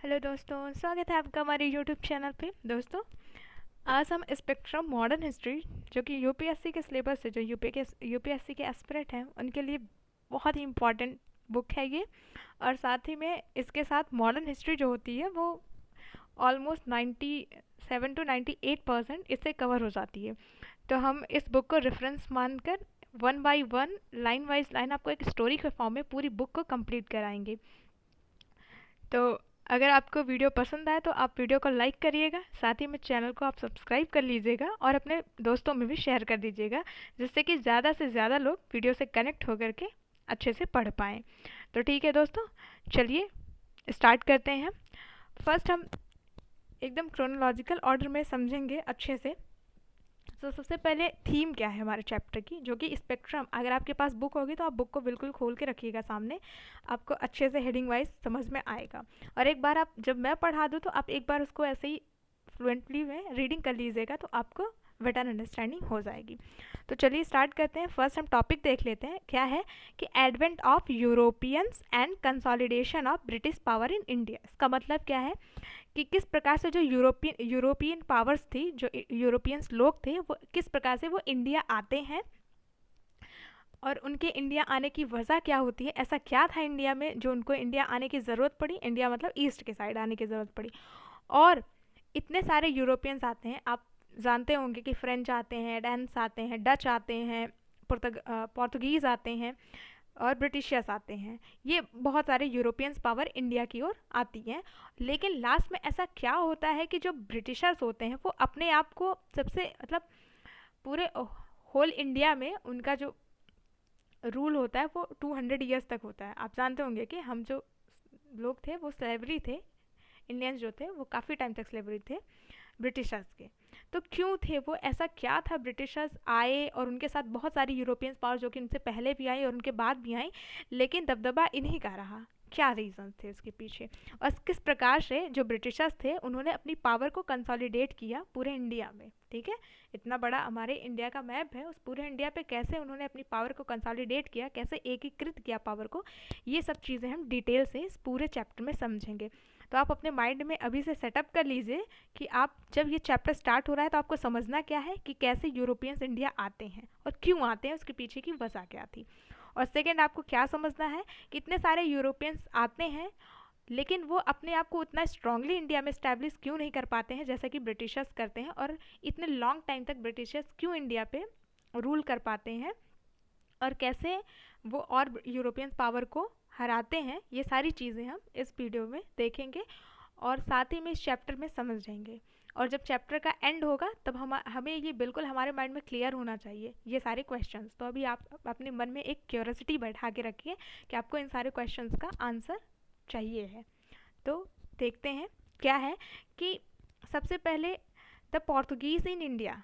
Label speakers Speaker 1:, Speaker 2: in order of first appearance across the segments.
Speaker 1: Hello दोस्तों, स्वागत है आपका हमारे यूट्यूब चैनल पे। दोस्तों, आज हम स्पेक्ट्रम मॉडर्न हिस्ट्री जो कि यूपीएससी के सिलेबस से जो यूपीएससी के एस्पिरेंट हैं उनके लिए बहुत ही इम्पॉर्टेंट बुक है ये। और साथ ही में इसके साथ मॉडर्न हिस्ट्री जो होती है वो ऑलमोस्ट 97 to 98% इससे कवर हो जाती है। तो हम इस बुक को रेफरेंस मानकर one by one, line wise line आपको एक स्टोरी के फॉर्म में पूरी बुक को कंप्लीट कराएंगे। तो अगर आपको वीडियो पसंद आए तो आप वीडियो को लाइक करिएगा, साथ ही में चैनल को आप सब्सक्राइब कर लीजिएगा और अपने दोस्तों में भी शेयर कर दीजिएगा, जिससे कि ज़्यादा से ज़्यादा लोग वीडियो से कनेक्ट होकर के अच्छे से पढ़ पाएँ। तो ठीक है दोस्तों, चलिए स्टार्ट करते हैं। फर्स्ट हम एकदम क्रोनोलॉजिकल ऑर्डर में समझेंगे अच्छे से। तो सबसे पहले थीम क्या है हमारे चैप्टर की, जो कि स्पेक्ट्रम। अगर आपके पास बुक होगी तो आप बुक को बिल्कुल खोल के रखिएगा सामने, आपको अच्छे से हेडिंग वाइज समझ में आएगा। और एक बार आप जब मैं पढ़ा दूँ तो आप एक बार उसको ऐसे ही फ्लुएंटली में रीडिंग कर लीजिएगा तो आपको बेटर अंडरस्टैंडिंग हो जाएगी। तो चलिए स्टार्ट करते हैं। फर्स्ट हम टॉपिक देख लेते हैं, क्या है कि advent of Europeans and consolidation of British power in India. इसका मतलब क्या है कि किस प्रकार से जो यूरोपियन पावर्स थी, जो यूरोपियंस लोग थे, वो किस प्रकार से वो इंडिया आते हैं और उनके इंडिया आने की वजह क्या होती है। ऐसा क्या था इंडिया में जो उनको इंडिया आने की ज़रूरत पड़ी, इंडिया मतलब ईस्ट के साइड आने की ज़रूरत पड़ी। और इतने सारे यूरोपियंस आते हैं, आप जानते होंगे कि फ्रेंच आते हैं, डेन्स आते हैं, डच आते हैं, पोर्तुगीज़ आते हैं और ब्रिटिशर्स आते हैं। ये बहुत सारे यूरोपियंस पावर इंडिया की ओर आती हैं। लेकिन लास्ट में ऐसा क्या होता है कि जो ब्रिटिशर्स होते हैं वो अपने आप को सबसे मतलब पूरे होल इंडिया में उनका जो रूल होता है वो 200 ईयर्स तक होता है। आप जानते होंगे कि हम जो लोग थे वो स्लेवरी थे, इंडियंस जो थे वो काफ़ी टाइम तक स्लेवरी थे ब्रिटिशर्स के। तो क्यों थे वो, ऐसा क्या था ब्रिटिशर्स आए और उनके साथ बहुत सारी यूरोपियन पावर जो कि उनसे पहले भी आई और उनके बाद भी आई, लेकिन दबदबा इन्हीं का रहा। क्या रीज़न थे उसके पीछे और किस प्रकार से जो ब्रिटिशर्स थे उन्होंने अपनी पावर को कंसोलिडेट किया पूरे इंडिया में। ठीक है, इतना बड़ा हमारे इंडिया का मैप है, उस पूरे इंडिया पे कैसे उन्होंने अपनी पावर को कंसोलिडेट किया, कैसे एकीकृत किया पावर को, ये सब चीज़ें हम डिटेल से इस पूरे चैप्टर में समझेंगे। तो आप अपने माइंड में अभी से सेटअप कर लीजिए कि आप जब ये चैप्टर स्टार्ट हो रहा है तो आपको समझना क्या है कि कैसे यूरोपियंस इंडिया आते हैं और क्यों आते हैं, उसके पीछे की वजह क्या थी। और सेकेंड, आपको क्या समझना है कि इतने सारे यूरोपियंस आते हैं लेकिन वो अपने आप को उतना स्ट्रांगली इंडिया में इस्टेब्लिश क्यों नहीं कर पाते हैं जैसा कि ब्रिटिशर्स करते हैं, और इतने लॉन्ग टाइम तक ब्रिटिशर्स क्यों इंडिया पे रूल कर पाते हैं और कैसे वो और यूरोपियन पावर को हराते हैं। ये सारी चीज़ें हम इस वीडियो में देखेंगे और साथ ही में इस चैप्टर में समझ जाएंगे। और जब चैप्टर का एंड होगा तब हमें ये बिल्कुल हमारे माइंड में क्लियर होना चाहिए ये सारे क्वेश्चंस। तो अभी आप अपने मन में एक क्यूरियोसिटी बैठा के रखिए कि आपको इन सारे क्वेश्चंस का आंसर चाहिए है। तो देखते हैं क्या है कि सबसे पहले द पोर्तुगीज़ इन इंडिया।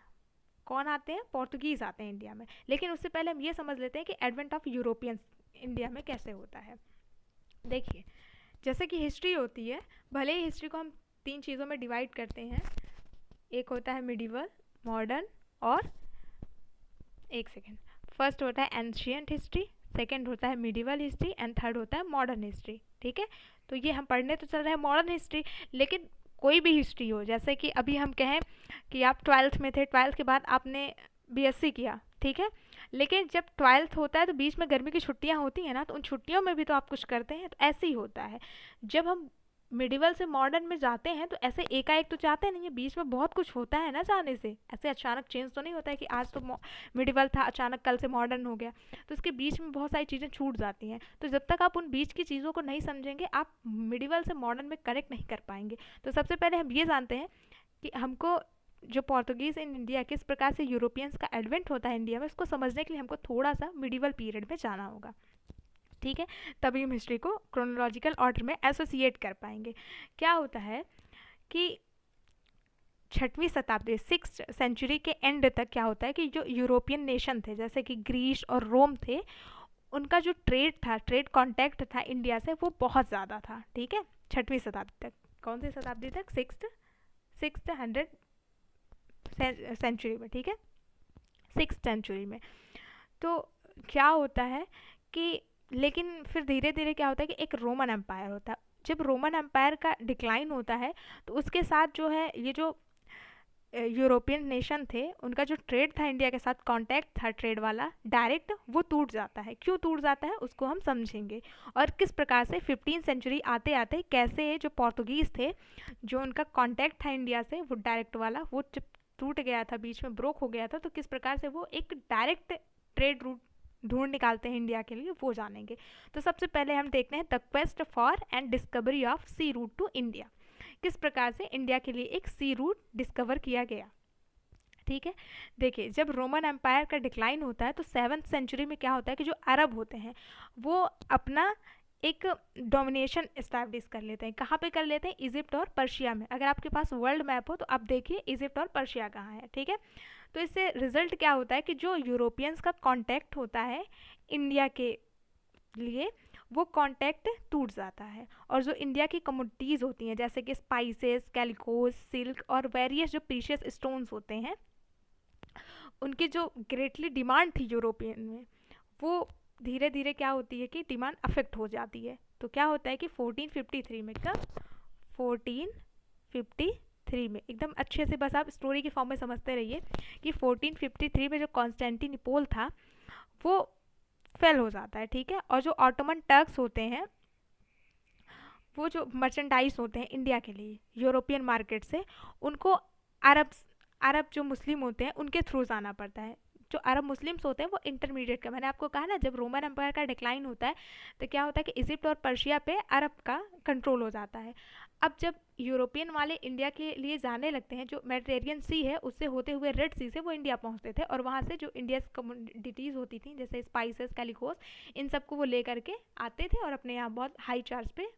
Speaker 1: कौन आते हैं? पोर्तुगीज़ आते हैं इंडिया में। लेकिन उससे पहले हम ये समझ लेते हैं कि एडवेंट ऑफ यूरोपियंस इंडिया में कैसे होता है। देखिए, जैसे कि हिस्ट्री होती है, भले ही हिस्ट्री को हम 3 चीज़ों में डिवाइड करते हैं। एक होता है मिडिवल, मॉडर्न और एक सेकेंड, फर्स्ट होता है एंशियंट हिस्ट्री, सेकेंड होता है मिडिवल हिस्ट्री एंड थर्ड होता है मॉडर्न हिस्ट्री। ठीक है, तो ये हम पढ़ने तो चल रहे हैं मॉडर्न हिस्ट्री, लेकिन कोई भी हिस्ट्री हो, जैसे कि अभी हम कहें कि आप 12th में थे, 12th के बाद आपने बीएससी किया, ठीक है, लेकिन जब 12th होता है तो बीच में गर्मी की छुट्टियां होती हैं ना, तो उन छुट्टियों में भी तो आप कुछ करते हैं। तो ऐसे ही होता है, जब हम मिडिवल से मॉडर्न में जाते हैं तो ऐसे एकाएक तो जाते नहीं है, बीच में बहुत कुछ होता है ना जाने से। ऐसे अचानक चेंज तो नहीं होता है कि आज तो मिडिवल था अचानक कल से मॉडर्न हो गया। तो इसके बीच में बहुत सारी चीज़ें छूट जाती हैं। तो जब तक आप उन बीच की चीज़ों को नहीं समझेंगे आप मिडिवल से मॉडर्न में कनेक्ट नहीं कर पाएंगे। तो सबसे पहले हम ये जानते हैं कि हमको जो पोर्तुगीज़ इन इंडिया किस प्रकार से यूरोपियंस का एडवेंट होता है इंडिया में, उसको समझने के लिए हमको थोड़ा सा मिडिवल पीरियड में जाना होगा। ठीक है, तभी हम हिस्ट्री को क्रोनोलॉजिकल ऑर्डर में एसोसिएट कर पाएंगे। क्या होता है कि 6वीं शताब्दी 6th सेंचुरी के एंड तक क्या होता है कि जो यूरोपियन नेशन थे जैसे कि ग्रीस और रोम थे, उनका जो ट्रेड था, ट्रेड कॉन्टैक्ट था इंडिया से, वो बहुत ज़्यादा था। ठीक है, 6वीं शताब्दी तक। कौन सी शताब्दी तक? 600 सेंचुरी में। ठीक है, 6th सेंचुरी में। तो क्या होता है कि लेकिन फिर धीरे धीरे क्या होता है कि एक रोमन एम्पायर होता है, जब रोमन एम्पायर का डिक्लाइन होता है तो उसके साथ जो है ये जो यूरोपियन नेशन थे उनका जो ट्रेड था इंडिया के साथ, कांटेक्ट था ट्रेड वाला डायरेक्ट, वो टूट जाता है। क्यों टूट जाता है उसको हम समझेंगे, और किस प्रकार से 15 सेंचुरी आते आते कैसे जो पोर्तुगीज़ थे, जो उनका कांटेक्ट था इंडिया से वो डायरेक्ट वाला, वो जब टूट गया था, बीच में ब्रोक हो गया था, तो किस प्रकार से वो एक डायरेक्ट ट्रेड रूट ढूंढ निकालते हैं इंडिया के लिए, वो जानेंगे। तो सबसे पहले हम देखते हैं the quest for and discovery of sea route to India. किस प्रकार से इंडिया के लिए एक सी रूट डिस्कवर किया गया। ठीक है, देखिए जब रोमन एम्पायर का डिक्लाइन होता है तो 7th सेंचुरी में क्या होता है कि जो अरब होते हैं वो अपना एक डोमिनेशन इस्टेब्लिश कर लेते हैं। कहाँ पे कर लेते हैं? इजिप्ट और पर्शिया में। अगर आपके पास वर्ल्ड मैप हो तो आप देखिए इजिप्ट और पर्शिया कहाँ है। ठीक है, तो इससे रिजल्ट क्या होता है कि जो यूरोपियंस का कांटेक्ट होता है इंडिया के लिए, वो कांटेक्ट टूट जाता है, और जो इंडिया की कमोडिटीज़ होती हैं जैसे कि स्पाइसेस, कैलिकोस, सिल्क और वेरियस जो प्रीशियस स्टोन्स होते हैं, उनकी जो ग्रेटली डिमांड थी यूरोपियन में, वो धीरे धीरे क्या होती है कि डिमांड अफेक्ट हो जाती है। तो क्या होता है कि 1453 में, कब? 1453 में, एकदम अच्छे से बस आप स्टोरी के फॉर्म में समझते रहिए कि 1453 में जो कॉन्स्टेंटिनोपल था वो फेल हो जाता है। ठीक है, और जो ऑटोमन टर्क्स होते हैं, वो जो मर्चेंडाइज होते हैं इंडिया के लिए यूरोपियन मार्केट से, उनको अरब अरब जो मुस्लिम होते हैं उनके थ्रू जाना पड़ता है। जो अरब मुस्लिम्स होते हैं वो इंटरमीडिएट का, मैंने आपको कहा ना जब रोमन एम्पायर का डिक्लाइन होता है तो क्या होता है कि इजिप्ट और पर्शिया पे अरब का कंट्रोल हो जाता है। अब जब यूरोपियन वाले इंडिया के लिए जाने लगते हैं, जो मेडिटेरियन सी है उससे होते हुए रेड सी से वो इंडिया पहुंचते थे, और वहाँ से जो इंडिया कमोडिटीज़ होती थी जैसे स्पाइसेस, कैलिकोस, इन सबको वो ले करके आते थे और अपने यहाँ बहुत हाई चार्ज पे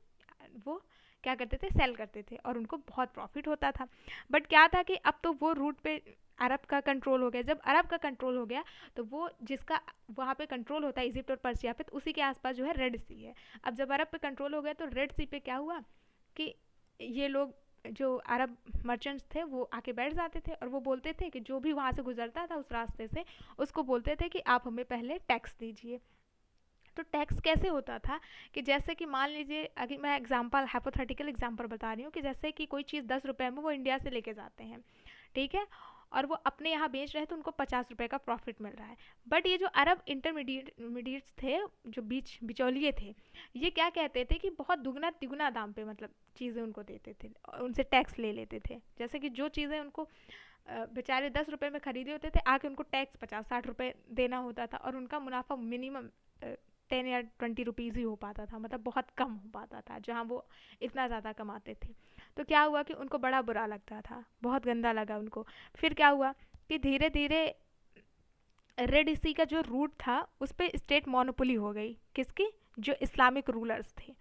Speaker 1: वो क्या करते थे, सेल करते थे, और उनको बहुत प्रॉफिट होता था। बट क्या था कि अब तो वो रूट पे अरब का कंट्रोल हो गया। जब अरब का कंट्रोल हो गया तो वो जिसका वहाँ पे कंट्रोल होता है इजिप्ट और पर्शिया पे, तो उसी के आसपास जो है रेड सी है। अब जब अरब पे कंट्रोल हो गया तो रेड सी पे क्या हुआ कि ये लोग जो अरब मर्चेंट्स थे वो आके बैठ जाते थे, और वो बोलते थे कि जो भी वहाँ से गुजरता था उस रास्ते से उसको बोलते थे कि आप हमें पहले टैक्स दीजिए। तो टैक्स कैसे होता था कि जैसे कि मान लीजिए, अगर मैं एग्जांपल हाइपोथेटिकल एग्जांपल बता रही हूँ कि जैसे कि कोई चीज़ 10 रुपये में वो इंडिया से लेके जाते हैं, ठीक है, और वो अपने यहाँ बेच रहे हैं तो उनको 50 रुपये का प्रॉफिट मिल रहा है। बट ये जो अरब इंटरमीडिएट्स थे, जो बिचौलिए थे, ये क्या कहते थे कि बहुत दुगना तिगुना दाम पे मतलब चीज़ें उनको देते थे और उनसे टैक्स ले लेते थे। जैसे कि जो चीज़ें उनको बेचारे 10 रुपये में खरीदे होते थे, आके उनको टैक्स 50-60 रुपये देना होता था, और उनका मुनाफा मिनिमम 10 या 20 रुपीज़ ही हो पाता था, मतलब बहुत कम हो पाता था जहाँ वो इतना ज़्यादा कमाते थे। तो क्या हुआ कि उनको बड़ा बुरा लगता था, बहुत गंदा लगा उनको। फिर क्या हुआ कि धीरे धीरे रेड सी का जो रूट था उस पर स्टेट मोनोपोली हो गई। किसकी? जो इस्लामिक रूलर्स थे,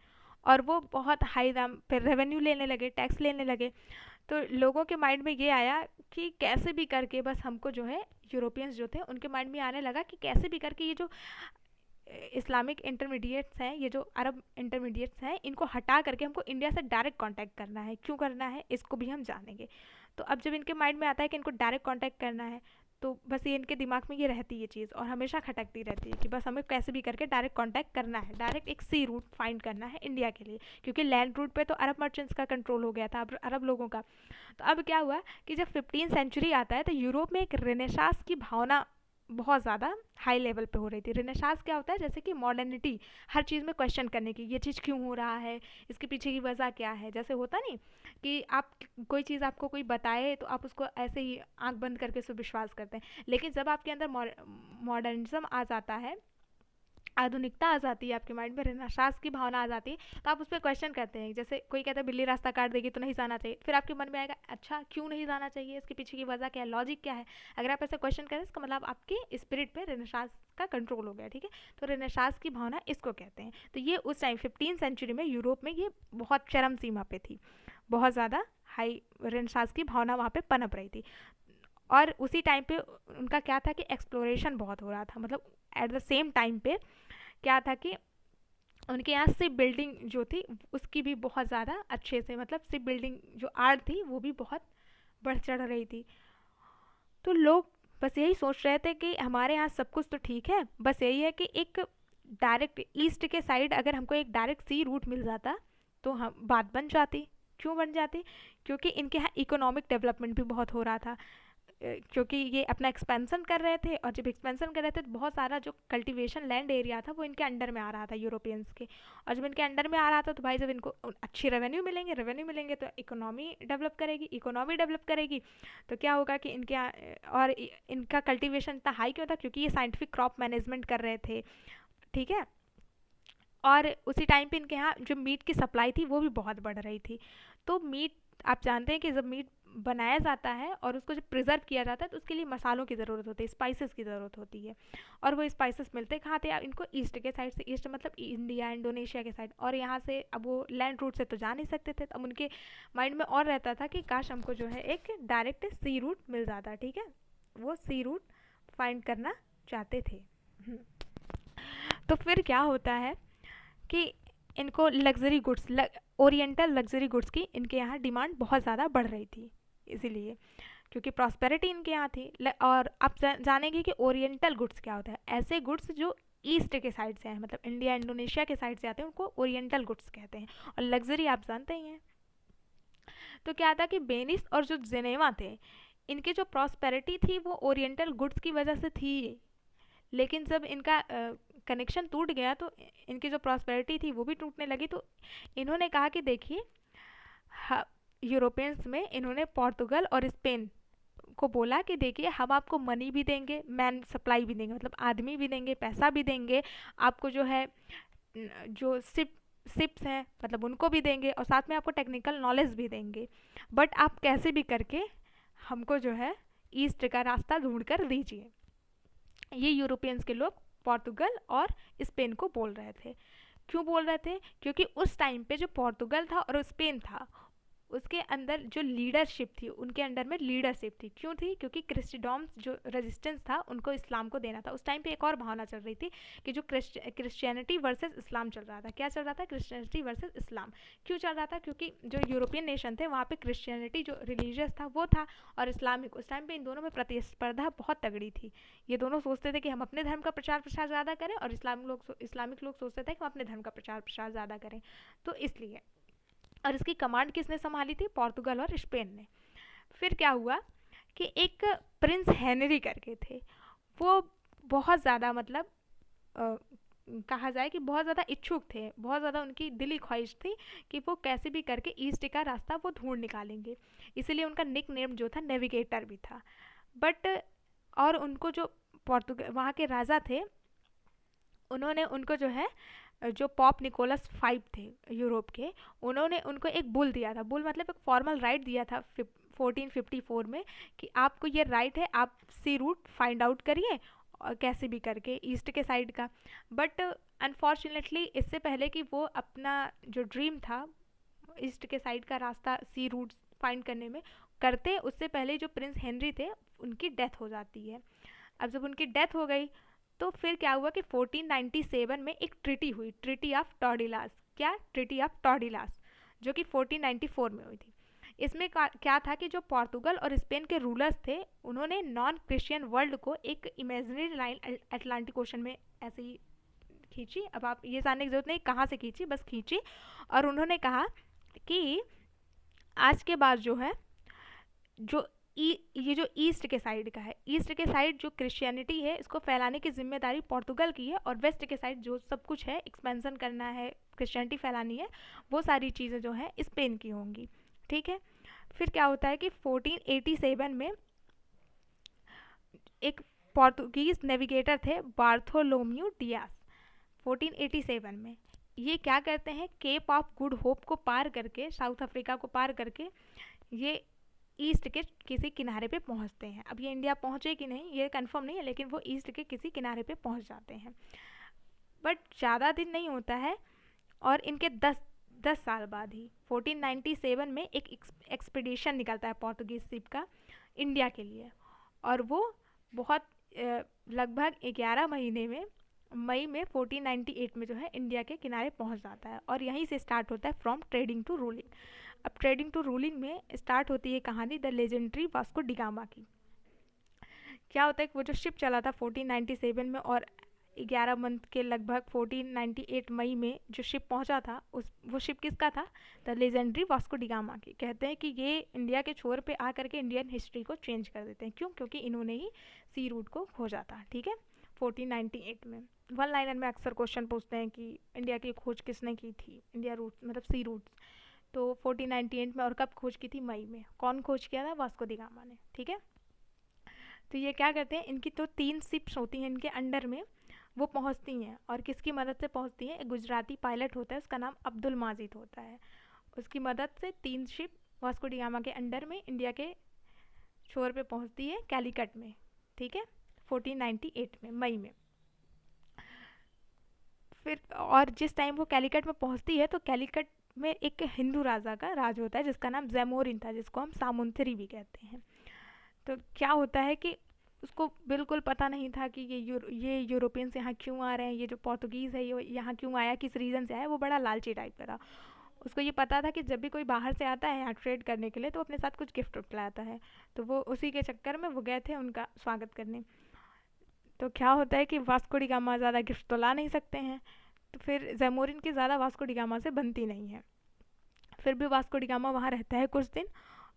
Speaker 1: और वो बहुत हाई दाम पे रेवेन्यू लेने लगे, टैक्स लेने लगे। तो लोगों के माइंड में ये आया कि कैसे भी करके बस हमको जो है, यूरोपियंस जो थे उनके माइंड में आने लगा कि कैसे भी करके ये जो इस्लामिक इंटरमीडिएट्स हैं, ये जो अरब इंटरमीडिएट्स हैं, इनको हटा करके हमको इंडिया से डायरेक्ट कांटेक्ट करना है। क्यों करना है इसको भी हम जानेंगे। तो अब जब इनके माइंड में आता है कि इनको डायरेक्ट कांटेक्ट करना है, तो बस ये इनके दिमाग में ये रहती है चीज़, और हमेशा खटकती रहती है कि बस हमें कैसे भी करके डायरेक्ट कांटेक्ट करना है, डायरेक्ट एक सी रूट फाइंड करना है इंडिया के लिए, क्योंकि लैंड रूट पे तो अरब मर्चेंट्स का कंट्रोल हो गया था, अरब लोगों का। तो अब क्या हुआ कि जब 15 सेंचुरी आता है तो यूरोप में एक रेनेसांस की भावना बहुत ज़्यादा हाई लेवल पे हो रही थी। रेनेसांस क्या होता है? जैसे कि मॉडर्निटी, हर चीज़ में क्वेश्चन करने की, ये चीज़ क्यों हो रहा है, इसके पीछे की वजह क्या है। जैसे होता नहीं कि आप कोई चीज़ आपको कोई बताए तो आप उसको ऐसे ही आंख बंद करके उस पर विश्वास करते हैं, लेकिन जब आपके अंदर मॉडर्निज्म आ जाता है, आधुनिकता आ जाती है आपके माइंड में, रेनेसांस की भावना आ जाती है, तो आप उस पर क्वेश्चन करते हैं। जैसे कोई कहता है बिल्ली रास्ता काट देगी तो नहीं जाना चाहिए, फिर आपके मन में आएगा अच्छा क्यों नहीं जाना चाहिए, इसके पीछे की वजह क्या है, लॉजिक क्या है। अगर आप ऐसे क्वेश्चन करें इसका मतलब आपकी स्पिरिट पे रेनेसांस का कंट्रोल हो गया। ठीक है, तो रेनेसांस की भावना इसको कहते हैं। तो ये उस टाइम 15 सेंचुरी में यूरोप में ये बहुत चरम सीमा पे थी, बहुत ज़्यादा हाई रेनेसांस की भावना वहाँ पे पनप रही थी। और उसी टाइम पे उनका क्या था कि एक्सप्लोरेशन बहुत हो रहा था, मतलब एट द सेम टाइम पे क्या था कि उनके यहाँ शिप बिल्डिंग जो थी उसकी भी बहुत ज़्यादा अच्छे से, मतलब शिप बिल्डिंग जो आर्ट थी वो भी बहुत बढ़ चढ़ रही थी। तो लोग बस यही सोच रहे थे कि हमारे यहाँ सब कुछ तो ठीक है, बस यही है कि एक डायरेक्ट ईस्ट के साइड अगर हमको एक डायरेक्ट सी रूट मिल जाता तो हम बात बन जाती। क्यों बन जाती? क्योंकि इनके यहाँ इकोनॉमिक डेवलपमेंट भी बहुत हो रहा था, क्योंकि ये अपना एक्सपेंसन कर रहे थे, और जब एक्सपेंसन कर रहे थे तो बहुत सारा जो कल्टीवेशन लैंड एरिया था वो इनके अंडर में आ रहा था यूरोपियंस के। और जब इनके अंडर में आ रहा था तो भाई जब इनको अच्छी रेवेन्यू मिलेंगे तो इकोनॉमी डेवलप करेगी, इकोनॉमी डेवलप करेगी तो क्या होगा कि इनके और इनका कल्टीवेशन इतना हाई क्यों था? क्योंकि ये साइंटिफिक क्रॉप मैनेजमेंट कर रहे थे, ठीक है। और उसी टाइम पे इनके यहाँ जो मीट की सप्लाई थी वो भी बहुत बढ़ रही थी। तो मीट, आप जानते हैं कि जब मीट बनाया जाता है और उसको जब प्रिजर्व किया जाता है तो उसके लिए मसालों की ज़रूरत होती है, स्पाइसेस की ज़रूरत होती है। और वो स्पाइसेस मिलते कहाँ थे? इनको ईस्ट के साइड से, ईस्ट मतलब इंडिया इंडोनेशिया के साइड, और यहाँ से अब वो लैंड रूट से तो जा नहीं सकते थे। अब उनके माइंड में और रहता था कि काश हमको जो है एक डायरेक्ट सी रूट मिल जाता, ठीक है। वो सी रूट फाइंड करना चाहते थे। तो फिर क्या होता है कि इनको luxury goods, oriental luxury goods की इनके यहाँ डिमांड बहुत ज़्यादा बढ़ रही थी, इसीलिए क्योंकि प्रॉस्पेरिटी इनके यहाँ थी। और आप जानेंगे कि ओरिएंटल गुड्स क्या होता है। ऐसे गुड्स जो ईस्ट के साइड से आए, मतलब इंडिया इंडोनेशिया के साइड से आते हैं, उनको ओरिएंटल गुड्स कहते हैं। और लग्जरी आप जानते ही हैं। तो क्या था कि वेनिस और जो जेनेवा थे, इनकी जो प्रॉस्पेरिटी थी वो ओरिएंटल गुड्स की वजह से थी। लेकिन जब इनका कनेक्शन टूट गया तो इनकी जो प्रॉस्पेरिटी थी वो भी टूटने लगी। तो इन्होंने कहा कि देखिए, यूरोपियंस में इन्होंने पोर्तुगल और स्पेन को बोला कि देखिए हम आपको मनी भी देंगे, मैन सप्लाई भी देंगे, मतलब आदमी भी देंगे, पैसा भी देंगे, आपको जो है जो शिप्स हैं मतलब उनको भी देंगे, और साथ में आपको टेक्निकल नॉलेज भी देंगे, बट आप कैसे भी करके हमको जो है ईस्ट का रास्ता ढूंढ कर दीजिए। ये यूरोपियंस के लोग पोर्तुगल और स्पेन को बोल रहे थे। क्यों बोल रहे थे? क्योंकि उस टाइम पे जो पोर्तुगल था और स्पेन था उसके अंदर जो लीडरशिप थी, उनके अंडर में लीडरशिप थी। क्यों थी? क्योंकि क्रिस्टिडॉम्स जो रेजिस्टेंस था उनको इस्लाम को देना था। उस टाइम पे एक और भावना चल रही थी कि जो क्रिश्चियनिटी वर्सेस इस्लाम चल रहा था। क्या चल रहा था? क्रिश्चियनिटी वर्सेस इस्लाम। क्यों चल रहा था? क्योंकि जो यूरोपियन नेशन थे वहाँ पे क्रिश्चियनिटी जो रिलीजियस था वो था, और इस्लामिक, उस टाइम पे इन दोनों में प्रतिस्पर्धा बहुत तगड़ी थी। ये दोनों सोचते थे कि हम अपने धर्म का प्रचार प्रसार ज़्यादा करें, और इस्लामिक लोग सोचते थे कि हम अपने धर्म का प्रचार प्रसार ज़्यादा करें। तो इसलिए, और इसकी कमांड किसने संभाली थी? पोर्तुगल और स्पेन ने। फिर क्या हुआ कि एक प्रिंस हेनरी करके थे, वो बहुत ज़्यादा मतलब कहा जाए कि बहुत ज़्यादा इच्छुक थे, बहुत ज़्यादा उनकी दिली ख्वाहिश थी कि वो कैसे भी करके ईस्ट का रास्ता वो ढूंढ निकालेंगे। इसीलिए उनका निक नेम जो था नेविगेटर भी था। बट और उनको जो पोर्तुगल वहाँ के राजा थे, उन्होंने उनको जो है, जो पॉप निकोलस 5 थे यूरोप के, उन्होंने उनको एक बुल दिया था। बुल मतलब एक फॉर्मल राइट दिया था 1454 में कि आपको ये राइट है, आप सी रूट फाइंड आउट करिए और कैसे भी करके ईस्ट के साइड का। बट अनफॉर्चुनेटली इससे पहले कि वो अपना जो ड्रीम था ईस्ट के साइड का रास्ता सी रूट फाइंड करने में करते, उससे पहले जो प्रिंस हेनरी थे उनकी डेथ हो जाती है। अब जब उनकी डेथ हो गई तो फिर क्या हुआ कि 1497 में एक ट्रिटी हुई, ट्रिटी ऑफ टॉर्डिलास। क्या? ट्रिटी ऑफ टॉर्डिलास, जो कि 1494 में हुई थी। इसमें क्या था कि जो पोर्तुगल और स्पेन के रूलर्स थे उन्होंने नॉन क्रिश्चियन वर्ल्ड को एक इमेजिनरी लाइन अटलांटिक ओशन में ऐसे ही खींची। अब आप ये जानने की जरूरत नहीं कहाँ से खींची, बस खींची। और उन्होंने कहा कि आज के बाद जो है, जो ये जो ईस्ट के साइड का है, ईस्ट के साइड जो क्रिश्चियनिटी है इसको फैलाने की जिम्मेदारी पोर्तुगल की है, और वेस्ट के साइड जो सब कुछ है, एक्सपेंशन करना है, क्रिश्चियनिटी फैलानी है, वो सारी चीज़ें जो है स्पेन की होंगी। ठीक है। फिर क्या होता है कि 1487 में एक पोर्तुगीज नेविगेटर थे बार्थोलोम्यू डियास। 1487 में ये क्या करते हैं, केप ऑफ गुड होप को पार करके, साउथ अफ्रीका को पार करके ये ईस्ट के किसी किनारे पे पहुंचते हैं। अब ये इंडिया पहुंचे कि नहीं ये कंफर्म नहीं है, लेकिन वो ईस्ट के किसी किनारे पे पहुंच जाते हैं। बट ज़्यादा दिन नहीं होता है, और इनके 10 साल बाद ही 1497 में एक एक्सपीडिशन निकलता है पोर्तुगीज शिप का इंडिया के लिए, और वो बहुत लगभग 11 महीने में, मई में 1498 में जो है इंडिया के किनारे पहुंच जाता है। और यहीं से स्टार्ट होता है फ्रॉम ट्रेडिंग टू रूलिंग। अब ट्रेडिंग टू रूलिंग में स्टार्ट होती है कहानी द लेजेंडरी वास्को डिगामा की। क्या होता है कि वो जो शिप चला था 1497 में और 11 मंथ के लगभग 1498 मई में जो शिप पहुंचा था, उस वो शिप किसका था? The legendary Vasco D gamma की। कहते हैं कि ये इंडिया के छोर पे आकर के इंडियन हिस्ट्री को चेंज कर देते हैं। क्यों? क्योंकि इन्होंने ही सी रूट को खोजा था। ठीक है, 1498 में। वन लाइनर में अक्सर क्वेश्चन पूछते हैं कि इंडिया की खोज किसने की थी, इंडिया रूट मतलब सी रूट्स। तो 1498 में। और कब खोज की थी? मई में। कौन खोज किया था? वास्को डी गामा ने। ठीक है, तो ये क्या करते हैं, इनकी तो 3 शिप्स होती हैं इनके अंडर में, वो पहुंचती हैं। और किसकी मदद से पहुंचती हैं? एक गुजराती पायलट होता है, उसका नाम अब्दुल माजिद होता है। उसकी मदद से 3 शिप वास्को डी गामा के अंडर में इंडिया के छोर पे पहुंचती है, कैलीकट में। ठीक है, 1498 में, मई में। फिर और जिस टाइम वो कैलीकट में पहुंचती है, तो कैलीकट में एक हिंदू राजा का राज होता है जिसका नाम जैमोरिन था, जिसको हम सामुंतरी भी कहते हैं। तो क्या होता है कि उसको बिल्कुल पता नहीं था कि ये यूरोपियंस यहाँ क्यों आ रहे हैं, ये जो पोर्तुगीज़ है ये यहाँ क्यों आया, किस रीज़न से आया। वो बड़ा लालची टाइप का था। उसको ये पता था कि जब भी कोई बाहर से आता है यहाँ ट्रेड करने के लिए, तो अपने साथ कुछ गिफ्ट लाता है। तो वो उसी के चक्कर में वो गए थे उनका स्वागत करने। तो क्या होता है कि वास्को डी गामा ज़्यादा गिफ्ट तो ला नहीं सकते हैं, तो फिर जैमोरिन की ज़्यादा वास्को डी गामा से बनती नहीं है। फिर भी वास्को डी गामा वहाँ रहता है कुछ दिन,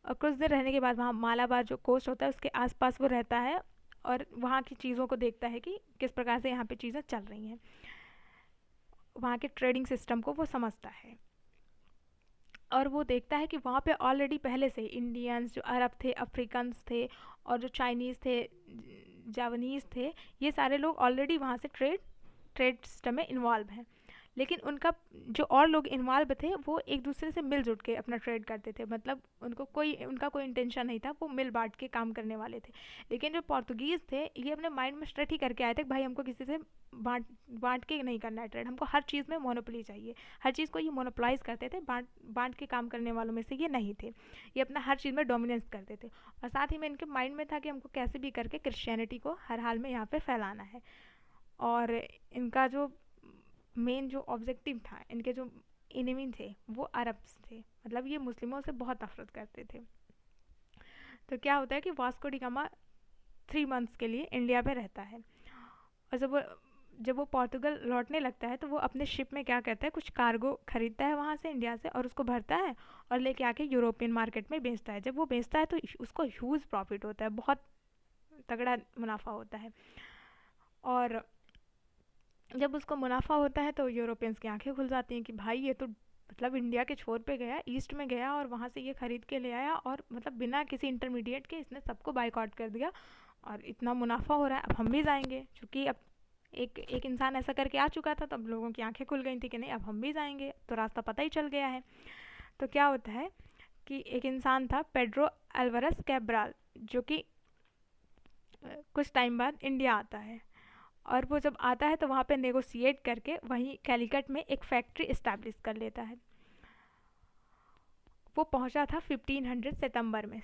Speaker 1: और कुछ दिन रहने के बाद वहाँ मालाबार जो कोस्ट होता है उसके आसपास वो रहता है, और वहाँ की चीज़ों को देखता है कि किस प्रकार से यहाँ पे चीज़ें चल रही हैं। वहाँ के ट्रेडिंग सिस्टम को वो समझता है, और वो देखता है कि वहाँ पे ऑलरेडी पहले से इंडियंस, जो अरब थे, अफ्रीकन्स थे, और जो चाइनीज़ थे, जावानीज़ थे, ये सारे लोग ऑलरेडी वहाँ से ट्रेड सिस्टम में इन्वॉल्व हैं। लेकिन उनका जो और लोग इन्वॉल्व थे वो एक दूसरे से मिलजुल के अपना ट्रेड करते थे, मतलब उनका कोई इंटेंशन नहीं था, वो मिल बांट के काम करने वाले थे। लेकिन जो पोर्तुगीज़ थे, ये अपने माइंड में स्ट्रेट ही करके आए थे कि भाई हमको किसी से बांट बांट के नहीं करना है ट्रेड, हमको हर चीज़ में मोनोपोली चाहिए। हर चीज़ को ये मोनोपोलाइज करते थे, बांट बांट के काम करने वालों में से ये नहीं थे। ये अपना हर चीज़ में डोमिनेंस करते थे। और साथ ही में इनके माइंड में था कि हमको कैसे भी करके क्रिश्चियनिटी को हर हाल में यहाँ पर फैलाना है। और इनका जो मेन जो ऑब्जेक्टिव था, इनके जो एनिमी थे वो अरब्स थे, मतलब ये मुस्लिमों से बहुत नफरत करते थे। तो क्या होता है कि वास्को डी गामा 3 मंथ्स के लिए इंडिया में रहता है। और जब वो पोर्तुगल लौटने लगता है, तो वो अपने शिप में क्या करता है, कुछ कार्गो खरीदता है वहाँ से इंडिया से, और उसको भरता है और लेके आके यूरोपियन मार्केट में बेचता है। जब वो बेचता है तो उसको ह्यूज प्रॉफिट होता है, बहुत तगड़ा मुनाफा होता है। और जब उसको मुनाफा होता है तो यूरोपियंस की आंखें खुल जाती हैं कि भाई ये तो मतलब इंडिया के छोर पे गया, ईस्ट में गया, और वहाँ से ये ख़रीद के ले आया, और मतलब बिना किसी इंटरमीडिएट के इसने सबको बाइकआउट कर दिया, और इतना मुनाफा हो रहा है, अब हम भी जाएंगे। क्योंकि अब एक इंसान ऐसा करके आ चुका था, तो अब लोगों की आंखें खुल गई थी कि नहीं अब हम भी जाएंगे, तो रास्ता पता ही चल गया है। तो क्या होता है कि एक इंसान था पेड्रो अल्वारेस कैब्राल, जो कि कुछ टाइम बाद इंडिया आता है। और वो जब आता है तो वहाँ पे नेगोशिएट करके वहीं कैलीकट में एक फैक्ट्री इस्टेब्लिश कर लेता है। वो पहुँचा था 1500 सितंबर में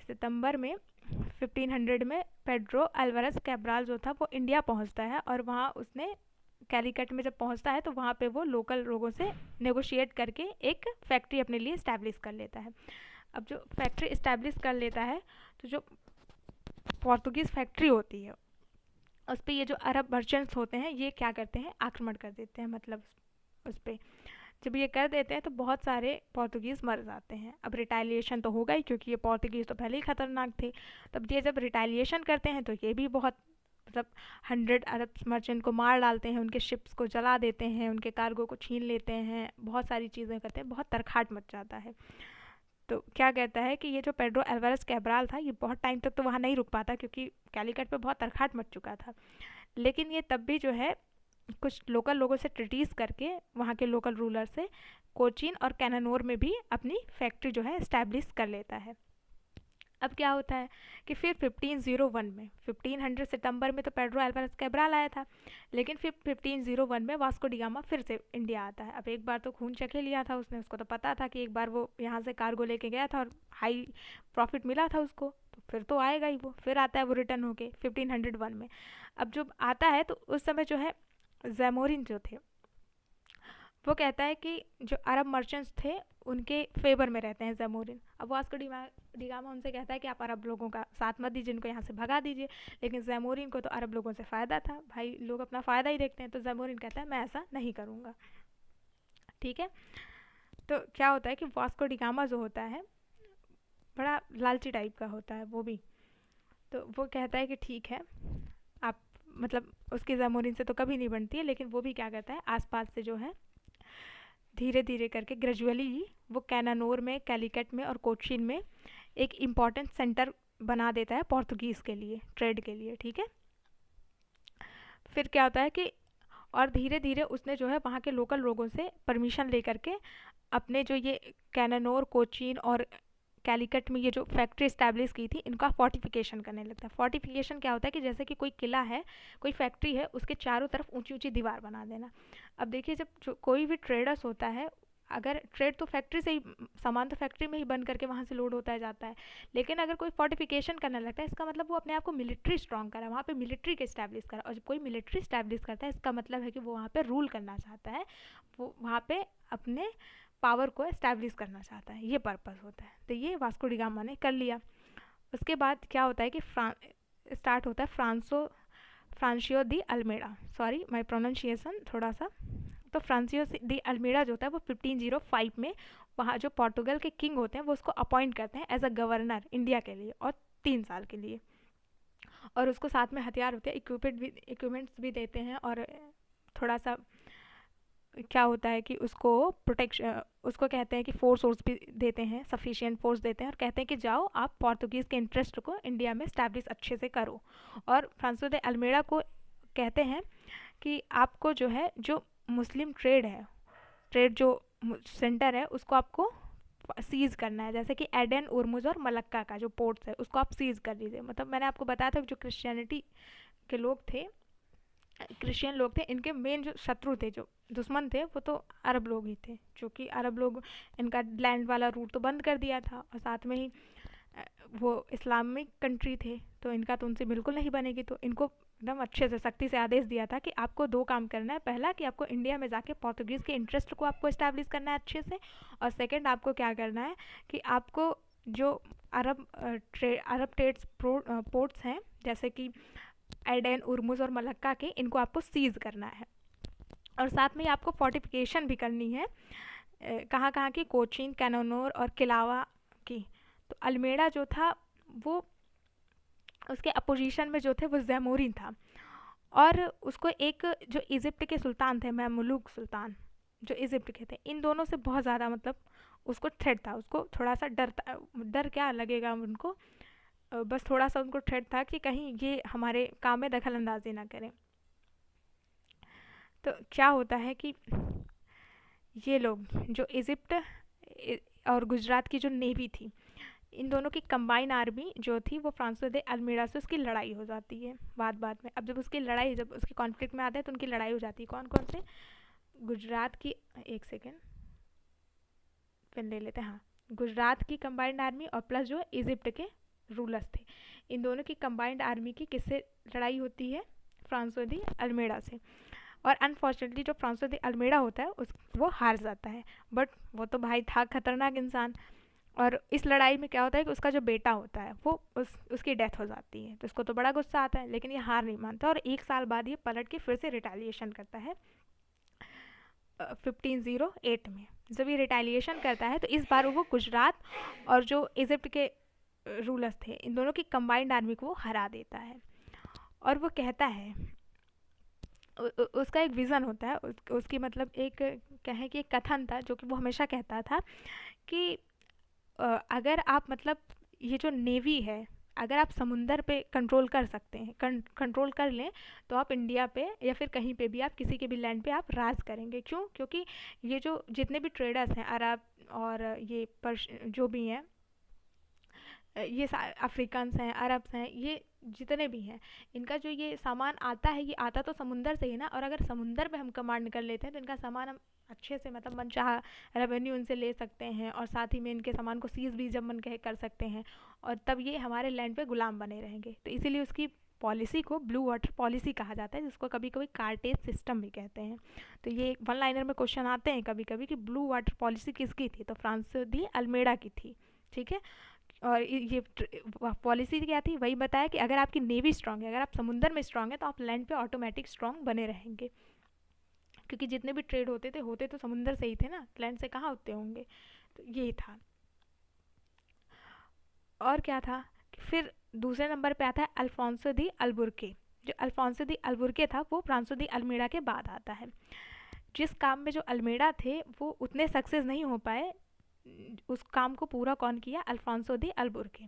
Speaker 1: 1500 में पेड्रो अल्वारेस कैब्राल जो था वो इंडिया पहुँचता है, और वहाँ उसने कैलीकट में जब पहुँचता है तो वहाँ पे वो लोकल लोगों से नेगोशिएट करके एक फैक्ट्री अपने लिए इस्टेब्लिश कर लेता है। अब जो फैक्ट्री इस्टेब्लिश कर लेता है, तो जो पोर्तुगीज़ फैक्ट्री होती है उस पर ये जो अरब मर्चेंट्स होते हैं ये क्या करते हैं, आक्रमण कर देते हैं, मतलब उस पर जब ये कर देते हैं तो बहुत सारे पोर्तुगीज़ मर जाते हैं। अब रिटालिएशन तो होगा ही, क्योंकि ये पोर्तुगीज़ तो पहले ही ख़तरनाक थे। तब ये जब रिटालिएशन करते हैं तो ये भी बहुत मतलब 100 अरब मर्चेंट को मार डालते हैं, उनके शिप्स को जला देते हैं, उनके कार्गो को छीन लेते हैं, बहुत सारी चीज़ें करते हैं, बहुत तरखाट मच जाता है। तो क्या कहता है कि ये जो पेड्रो अल्वारेस कैब्राल था ये बहुत टाइम तक तो वहाँ नहीं रुक पाता, क्योंकि कैलीकट पे बहुत तरखाट मच चुका था। लेकिन ये तब भी जो है कुछ लोकल लोगों से ट्रीटीज़ करके वहाँ के लोकल रूलर से कोचीन और कैनानोर में भी अपनी फैक्ट्री जो है इस्टेब्लिश कर लेता है। अब क्या होता है कि फिर 1501 में 1500 सितंबर में तो पेड्रो अल्वारेस कैब्राल आया था, लेकिन फिर 1501 में वास्को डी गामा फिर से इंडिया आता है। अब एक बार तो खून चखे लिया था उसने, उसको तो पता था कि एक बार वो यहाँ से कार्गो लेके गया था और हाई प्रॉफिट मिला था उसको, तो फिर तो आएगा ही वो। फिर आता है वो रिटर्न होके 1501 में। अब जब आता है तो उस समय जो है जैमोरिन जो थे वो कहता है कि जो अरब मर्चेंट्स थे उनके फेवर में रहते हैं ज़ैमोरिन। अब वास्को डिगामा उनसे कहता है कि आप अरब लोगों का साथ मत दीजिए, इनको यहाँ से भगा दीजिए, लेकिन ज़ैमोरिन को तो अरब लोगों से फ़ायदा था, भाई लोग अपना फ़ायदा ही देखते हैं, तो ज़ैमोरिन कहता है मैं ऐसा नहीं करूँगा। ठीक है, तो क्या होता है कि वास्को डिगामा जो होता है बड़ा लालची टाइप का होता है वो भी, तो वो कहता है कि ठीक है आप, मतलब उसकी ज़ैमोरिन से तो कभी नहीं बनती है, लेकिन वो भी क्या करता है आसपास से जो है धीरे धीरे करके ग्रेजुअली ही वो कैनानोर में, कैलिकट में और कोचीन में एक इम्पॉर्टेंट सेंटर बना देता है पोर्तुगीज़ के लिए, ट्रेड के लिए। ठीक है, फिर क्या होता है कि और धीरे धीरे उसने जो है वहाँ के लोकल लोगों से परमिशन लेकर के अपने जो ये कैनानोर, कोचीन और कैलिकट में ये जो फैक्ट्री इस्टेब्लिश की थी, इनका फोर्टिफिकेशन करने लगता है। फोर्टिफिकेशन क्या होता है कि जैसे कि कोई किला है, कोई फैक्ट्री है, उसके चारों तरफ ऊंची ऊंची दीवार बना देना। अब देखिए जब जो कोई भी ट्रेडर्स होता है, अगर ट्रेड तो फैक्ट्री से ही, सामान तो फैक्ट्री में ही बन करके वहाँ से लोड होता है जाता है, लेकिन अगर कोई फोर्टिफिकेशन करने लगता है, इसका मतलब वो अपने आप को मिलिट्री स्ट्रॉन्ग करा, वहाँ पे मिलिट्री के इस्टेब्लिश करा। और जब कोई मिलिट्री इस्टेब्लिश करता है, इसका मतलब है कि वो वहाँ पे रूल करना चाहता है, वो वहाँ पे अपने पावर को इस्टेब्लिश करना चाहता है, ये पर्पस होता है। तो ये वास्को डी गामा ने कर लिया। उसके बाद क्या होता है कि स्टार्ट होता है Francisco de Almeida, sorry my pronunciation थोड़ा सा। तो फ्रांसियो दी अल्मेडा जो होता है वो 1505 में वहाँ जो पोर्टुगल के किंग होते हैं वो उसको अपॉइंट करते हैं एज अ गवर्नर इंडिया के लिए, और 3 साल के लिए। और उसको साथ में हथियार होते हैं, इक्विपमेंट्स भी देते हैं, और थोड़ा सा क्या होता है कि उसको प्रोटेक्शन, उसको कहते हैं कि फोर्स भी देते हैं, सफिशिएंट फोर्स देते हैं, और कहते हैं कि जाओ आप पोर्तुगीज़ के इंटरेस्ट को इंडिया में स्टैब्लिश अच्छे से करो। और फ्रांसिस दे अल्मेडा को कहते हैं कि आपको जो है जो मुस्लिम ट्रेड है, ट्रेड जो सेंटर है उसको आपको सीज़ करना है, जैसे कि एडन, उर्मुज और मलक्का का जो पोर्ट्स है उसको आप सीज़ कर लीजिए। मतलब मैंने आपको बताया था जो क्रिश्चियनिटी के लोग थे, क्रिश्चियन लोग थे, इनके मेन जो शत्रु थे, जो दुश्मन थे, वो तो अरब लोग ही थे, क्योंकि अरब लोग इनका लैंड वाला रूट तो बंद कर दिया था, और साथ में ही वो इस्लामिक कंट्री थे, तो इनका तो उनसे बिल्कुल नहीं बनेगी। तो इनको एकदम अच्छे से सख्ती से आदेश दिया था कि आपको 2 काम करना है, पहला कि आपको इंडिया में जाके पोर्तुगीज़ के इंटरेस्ट को आपको इस्टेब्लिश करना है अच्छे से, और सेकेंड आपको क्या करना है कि आपको जो अरब ट्रेड्स पोर्ट्स हैं, जैसे कि एडेन, उर्मुज और मलक्का के, इनको आपको सीज़ करना है। और साथ में आपको फोर्टिफिकेशन भी करनी है, कहाँ कहाँ की, कोचीन, कैनानोर और किलावा की। तो अल्मेडा जो था वो उसके अपोजिशन में जो थे वो ज़ैमोरिन था, और उसको एक जो इजिप्ट के सुल्तान थे, मैमुलुक सुल्तान जो इजिप्ट के थे, इन दोनों से बहुत ज़्यादा मतलब उसको थ्रेट था, उसको थोड़ा सा डर क्या लगेगा उनको, बस थोड़ा सा उनको थ्रेट था कि कहीं ये हमारे काम में दखल अंदाजी ना करें। तो क्या होता है कि ये लोग जो इजिप्ट और गुजरात की जो नेवी थी, इन दोनों की कंबाइन आर्मी जो थी वो फ्रांसिस दे अल्मेडा से उसकी लड़ाई हो जाती है बाद में। अब जब उसकी कॉन्फ्लिक्ट में आते हैं तो उनकी लड़ाई हो जाती है, कौन कौन से, गुजरात की, एक सेकेंड फिर ले लेते हैं, हाँ, गुजरात की कंबाइंड आर्मी और प्लस जो इजिप्ट के रूलर्स थे, इन दोनों की कंबाइंड आर्मी की किससे लड़ाई होती है, फ्रांसिस दी अल्मेडा से। और अनफॉर्चुनेटली जो फ्रांसिस दी अल्मेडा होता है वो हार जाता है, बट वो तो भाई था खतरनाक इंसान, और इस लड़ाई में क्या होता है कि उसका जो बेटा होता है वो उसकी डेथ हो जाती है, तो उसको तो बड़ा गुस्सा आता है, लेकिन ये हार नहीं मानता, और 1 साल बाद ये पलट के फिर से रिटेलिएशन करता है 1508 में। जब ये रिटेलिएशन करता है तो इस बार वो गुजरात और जो इजिप्ट के रूलर्स थे, इन दोनों की कंबाइंड आर्मी को वो हरा देता है। और वो कहता है, उसका एक विज़न होता है, उसकी मतलब एक कहें कि एक कथन था जो कि वो हमेशा कहता था कि अगर आप मतलब ये जो नेवी है, अगर आप समुंदर पे कंट्रोल कर सकते हैं, कंट्रोल कर लें, तो आप इंडिया पे या फिर कहीं पे भी, आप किसी के भी लैंड पे आप राज करेंगे। क्यों? क्योंकि ये जो जितने भी ट्रेडर्स हैं, अरब और ये जो भी हैं, ये अफ्रीकन्स हैं, अरब्स हैं, ये जितने भी हैं, इनका जो ये सामान आता है, ये आता तो समुंदर से ही ना, और अगर समुंदर में हम कमांड कर लेते हैं तो इनका सामान हम अच्छे से मतलब मनचाहा रेवेन्यू इनसे ले सकते हैं, और साथ ही में इनके सामान को सीज भी जब मन कहे कर सकते हैं, और तब ये हमारे लैंड पे गुलाम बने रहेंगे। तो इसीलिए उसकी पॉलिसी को ब्लू वाटर पॉलिसी कहा जाता है, जिसको कभी कभी कार्टेज सिस्टम भी कहते हैं। तो ये एक वन लाइनर में क्वेश्चन आते हैं कभी कभी कि ब्लू वाटर पॉलिसी किसकी थी, तो फ्रांसिस दी अल्मेडा की थी, ठीक है। और ये पॉलिसी क्या थी, वही बताया कि अगर आपकी नेवी स्ट्रांग है, अगर आप समुद्र में स्ट्रांग है, तो आप लैंड पे ऑटोमेटिक स्ट्रांग बने रहेंगे, क्योंकि जितने भी ट्रेड होते तो समुद्र से ही थे ना, लैंड से कहाँ होते होंगे। तो ये था। और क्या था, फिर दूसरे नंबर पे आता है अल्फोंसो दी अल्बुर्के। जो अल्फोंसो दी अल्बुर्के था वो फ्रांसो दी अल्मेडा के बाद आता है। जिस काम में जो अल्मेडा थे वो उतने सक्सेस नहीं हो पाए, उस काम को पूरा कौन किया, अल्फोंसो दी अल्बुर्के।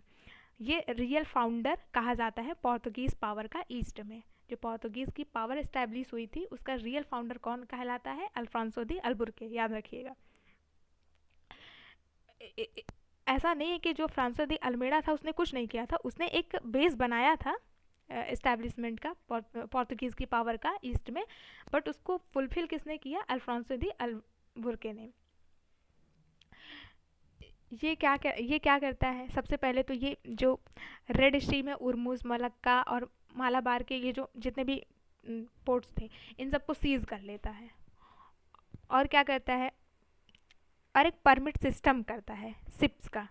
Speaker 1: ये रियल फाउंडर कहा जाता है पोर्तुगीज़ पावर का ईस्ट में। जो पोर्तुगीज़ की पावर इस्टेब्लिश हुई थी उसका रियल फाउंडर कौन कहलाता है, अल्फोंसो दी अल्बुर्के, याद रखिएगा। ऐसा नहीं है कि जो फ्रांसिस दी अल्मेडा था उसने कुछ नहीं किया था, उसने एक बेस बनाया था एस्टैब्लिशमेंट का पोर्तुगीज़ की पावर का ईस्ट में, बट उसको फुलफिल किसने किया, अल्फोंसो दी अल्बुर्के ने। ये क्या करता है, सबसे पहले तो ये जो रेड सी में उर्मुज, मलक्का और मालाबार के ये जो जितने भी पोर्ट्स थे इन सबको सीज कर लेता है। और क्या करता है, और एक परमिट सिस्टम करता है शिप्स का,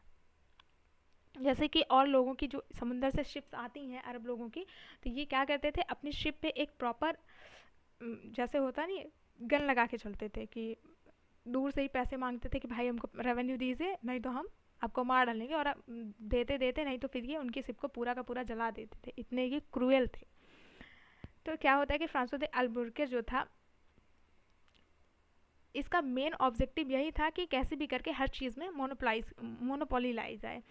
Speaker 1: जैसे कि और लोगों की जो समुंदर से शिप्स आती हैं अरब लोगों की, तो ये क्या करते थे, अपनी शिप पे एक प्रॉपर जैसे होता नहीं गन लगा के चलते थे, कि दूर से ही पैसे मांगते थे कि भाई हमको रेवेन्यू दीजिए, नहीं तो हम आपको मार डालेंगे, और देते देते नहीं तो फिर ये उनकी शिप को पूरा का पूरा जला देते थे, इतने ये क्रूएल थे। तो क्या होता है कि फ्रांसिस दे अल्बुर्के जो था, इसका मेन ऑब्जेक्टिव यही था कि कैसे भी करके हर चीज़ में मोनोपोली लाई जाए।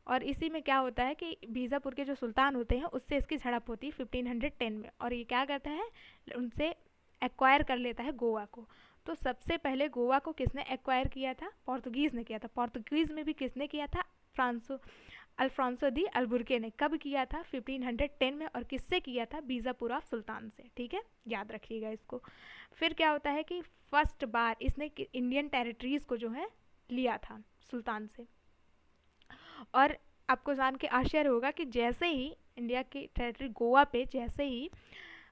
Speaker 1: और इसी में क्या होता है कि बीजापुर के जो सुल्तान होते हैं उससे इसकी झड़प होती है 1510 में, और ये क्या करता है, उनसे एक्वायर कर लेता है गोवा को। तो सबसे पहले गोवा को किसने एक्वायर किया था, पोर्तुगीज़ ने किया था। पोर्तुगीज़ में भी किसने किया था, अल्फोंसो दी अल्बुर्के ने। कब किया था, 1510 में, और किससे किया था, बीजापुर ऑफ सुल्तान से, ठीक है, याद रखिएगा इसको। फिर क्या होता है कि फर्स्ट बार इसने इंडियन टेरिटरीज़ को जो है लिया था सुल्तान से। और आपको जान के आश्चर्य होगा कि जैसे ही इंडिया की टेरिटरी गोवा पे जैसे ही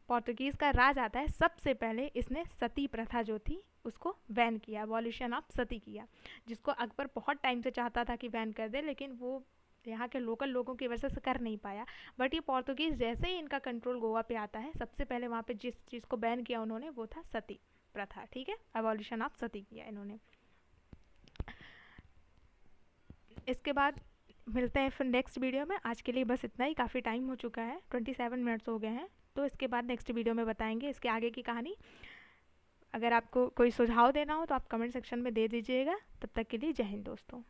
Speaker 1: पोर्तुगीज़ का राज आता है, सबसे पहले इसने सती प्रथा जो थी उसको बैन किया, एबॉलिशन ऑफ सती किया, जिसको अकबर बहुत टाइम से चाहता था कि बैन कर दे, लेकिन वो यहाँ के लोकल लोगों की वजह से कर नहीं पाया। बट ये पोर्तुगीज़ जैसे ही इनका कंट्रोल गोवा पे आता है, सबसे पहले वहाँ पे जिस चीज़ को बैन किया उन्होंने वो था सती प्रथा, ठीक है, एबॉलिशन ऑफ सती किया इन्होंने। इसके बाद मिलते हैं फिर नेक्स्ट वीडियो में। आज के लिए बस इतना ही, काफ़ी टाइम हो चुका है, 27 मिनट्स हो गए हैं। तो इसके बाद नेक्स्ट वीडियो में बताएंगे इसके आगे की कहानी। अगर आपको कोई सुझाव देना हो तो आप कमेंट सेक्शन में दे दीजिएगा। तब तक के लिए जय हिंद दोस्तों।